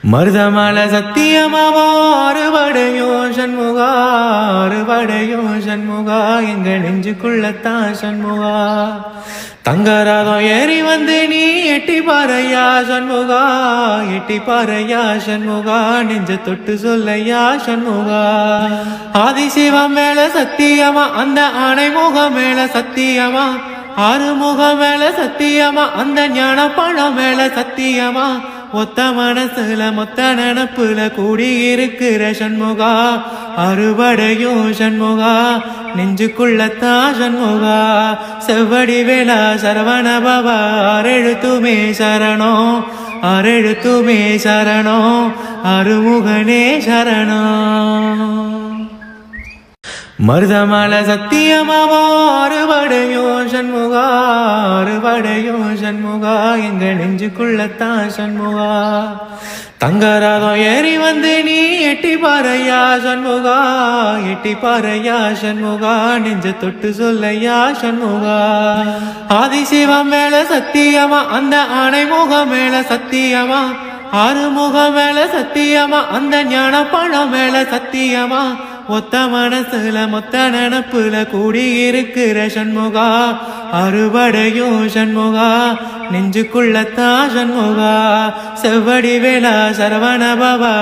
மருதமலை சத்தியமாவோ அறுவடையோ சண்முகா, அறுவடையோ சண்முகா, எங்க நெஞ்சுக்குள்ளத்தான் சண்முகா. தங்கராதம் ஏறி வந்து நீ எட்டி பாறையா சண்முகா, எட்டி பாறையா சண்முகா, நெஞ்ச தொட்டு சொல்லையா சண்முகா. ஆதிசிவம் மேல சத்தியமா, அந்த ஆணை முகம் மேல சத்தியமா, ஆறுமுகம் மேல சத்தியமா, அந்த ஞான பணம் மேல சத்தியமா, ஒத்த மனசுல மொத்த நினப்புல கூடி இருக்கிற சண்முகா, அறுவடையும் சண்முகா, நெஞ்சுக்குள்ளத்தான் சண்முகா. செவ்வடி வேளா சரவண பவா, ஆறெழுத்துமே சரணம், ஆறெழுத்துமே சரணம், அருமுகனே சரணம். மருதமலை சத்தியமாவோ அறுவடையோ சண்முகா, அறுவடையோ சண்முகா, எங்க நெஞ்சுக்குள்ளத்தான் சண்முகா. தங்கராதம் ஏறி வந்து நீ எட்டி பாறையா சண்முகா, எட்டி பாறையா சண்முகா, நெஞ்ச தொட்டு சொல்லையா சண்முகா. ஆதிசிவம் மேல சத்தியமா, அந்த ஆணை முகம் மேல சத்தியமா, ஆறுமுகம் மேல சத்தியமா, அந்த ஞான பணம் மேல சத்தியமா, ஒத்த மனசுல மொத்த நினப்புல கூடி இருக்கிற சண்முகா, அறுவடையும் சண்முகா, நெஞ்சுக்குள்ளத்தான் சண்முகா. செவ்வடி வேளா சரவண பவா.